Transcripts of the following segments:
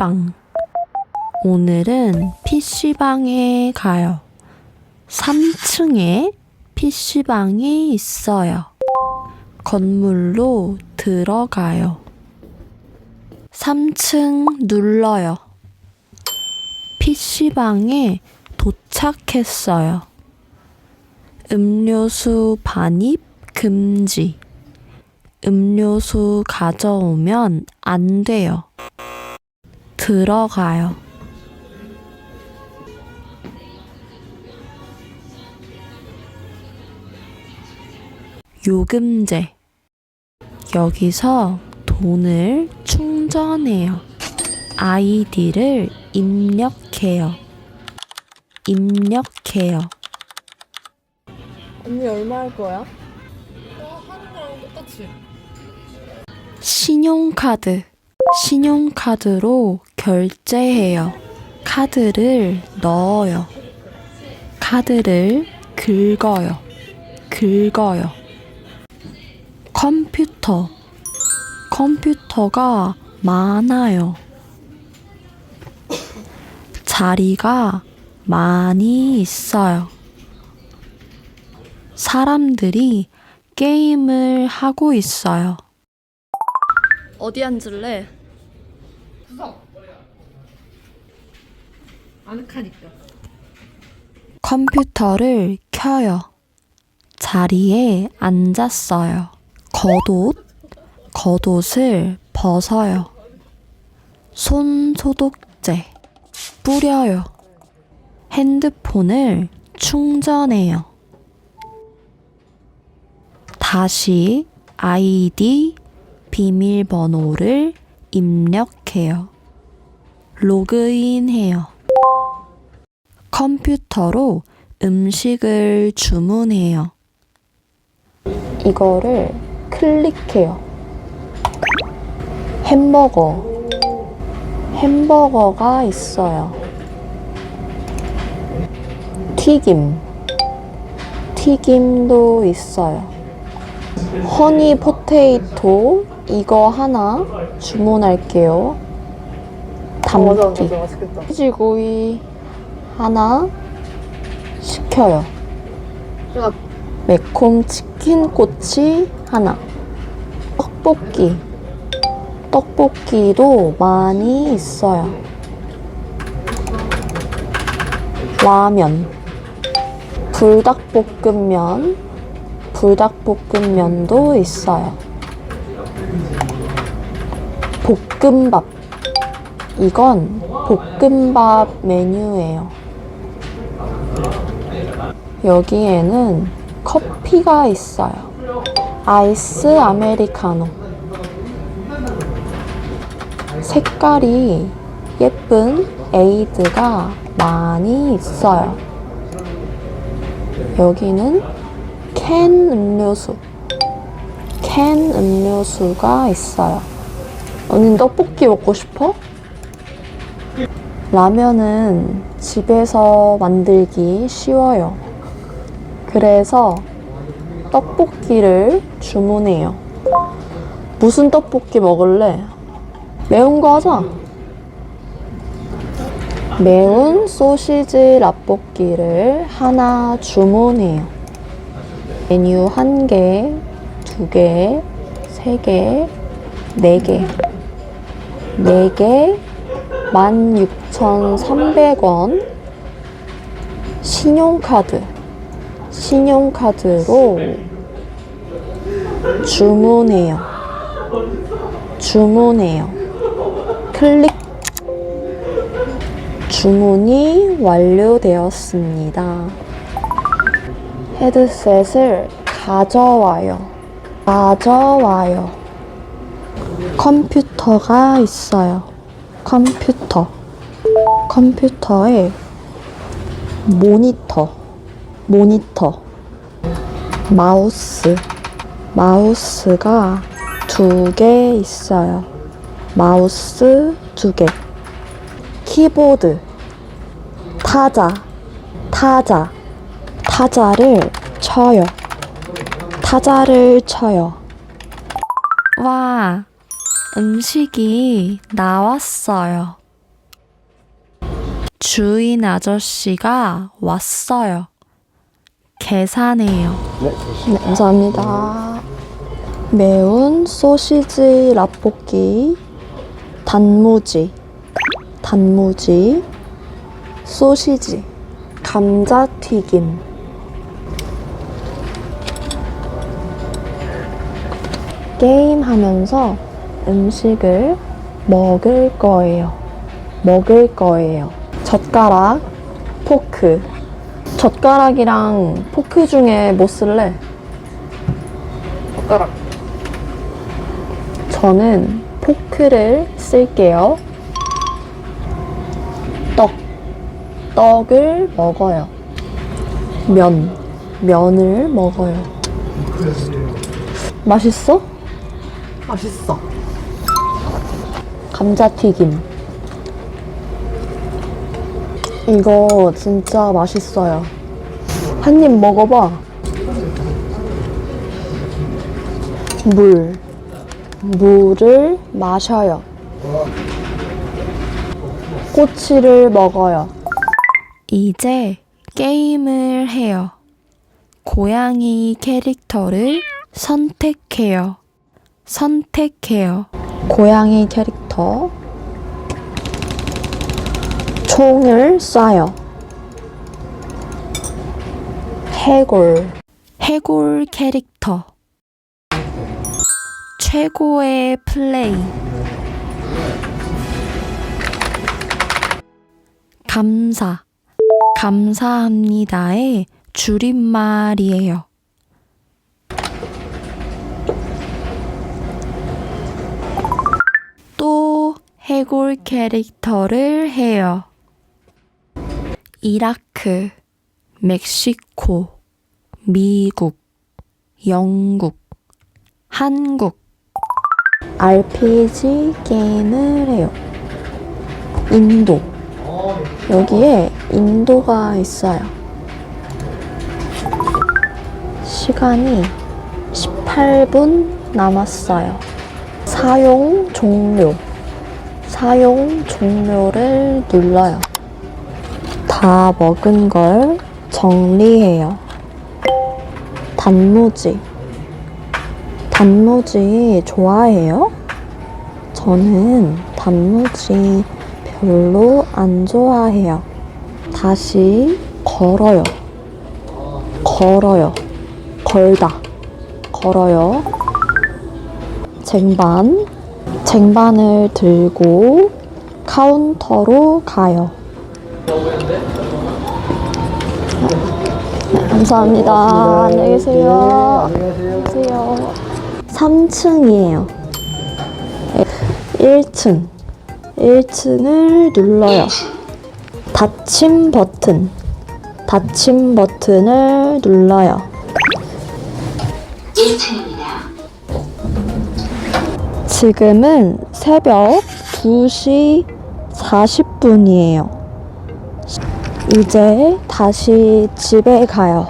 PC방. 오늘은 PC방에 가요. 3층에 PC방이 있어요. 건물로 들어가요. 3층 눌러요. PC방에 도착했어요. 음료수 반입 금지. 음료수 가져오면 안 돼요. 들어가요. 요금제. 여기서 돈을 충전해요. 아이디를 입력해요. 입력해요. 언니 얼마 할 거야? 하는 거랑 똑같이. 신용카드. 신용카드로 결제해요. 카드를 넣어요. 카드를 긁어요. 긁어요. 컴퓨터. 컴퓨터가 많아요. 자리가 많이 있어요. 사람들이 게임을 하고 있어요. 어디 앉을래? 구석. 아늑하니까. 컴퓨터를 켜요. 자리에 앉았어요. 겉옷을 벗어요. 손 소독제 뿌려요. 핸드폰을 충전해요. 다시 아이디 비밀번호를 입력해요. 로그인해요. 컴퓨터로 음식을 주문해요. 이거를 클릭해요. 햄버거가 있어요. 튀김도 있어요. 허니 포테이토 이거 하나 주문할게요. 담기. 맛있겠다. 돼지고기 하나 시켜요. 야. 매콤 치킨 꼬치 하나. 떡볶이도 많이 있어요. 라면. 불닭볶음면도 있어요. 볶음밥. 이건 볶음밥 메뉴예요. 여기에는 커피가 있어요. 아이스 아메리카노. 색깔이 예쁜 에이드가 많이 있어요. 여기는 캔 음료수가 있어요. 언니 떡볶이 먹고 싶어? 라면은 집에서 만들기 쉬워요. 그래서 떡볶이를 주문해요. 무슨 떡볶이 먹을래? 매운 거 하자. 매운 소시지 라볶이를 하나 주문해요. 메뉴 1개, 2개, 3개, 4개. 4개 16,300원. 신용카드로 주문해요. 클릭. 주문이 완료되었습니다. 헤드셋을 가져와요. 컴퓨터가 있어요. 컴퓨터에 모니터. 마우스가 2개 있어요. 마우스 2개. 키보드. 타자를 쳐요. 와, 음식이 나왔어요. 주인 아저씨가 왔어요. 계산해요. 네, 감사합니다. 매운 소시지 라볶이, 단무지, 소시지, 감자튀김. 게임하면서 음식을 먹을 거예요. 젓가락, 포크. 젓가락이랑 포크 중에 뭐 쓸래? 젓가락. 저는 포크를 쓸게요. 떡을 먹어요. 면을 먹어요. 맛있어? 맛있어. 감자튀김. 이거 진짜 맛있어요. 한 입 먹어봐. 물을 마셔요. 꼬치를 먹어요. 이제 게임을 해요. 고양이 캐릭터를 선택해요. 고양이 캐릭터. 총을 쏴요. 해골 캐릭터. 최고의 플레이. 감사합니다의 줄임말이에요. 또 해골 캐릭터를 해요. 이라크, 멕시코, 미국, 영국, 한국. RPG 게임을 해요. 인도. 여기에 인도가 있어요. 시간이 18분 남았어요. 사용 종료를 눌러요. 다 먹은 걸 정리해요. 단무지 좋아해요? 저는 단무지 별로 안 좋아해요. 다시 걸어요. 쟁반을 들고 카운터로 가요. 네, 감사합니다. 안녕히 계세요. 안녕하세요. 3층이에요. 1층을 눌러요. 닫힘 버튼을 눌러요. 1층입니다. 지금은 새벽 2시 40분이에요. 이제 다시 집에 가요.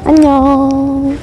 안녕.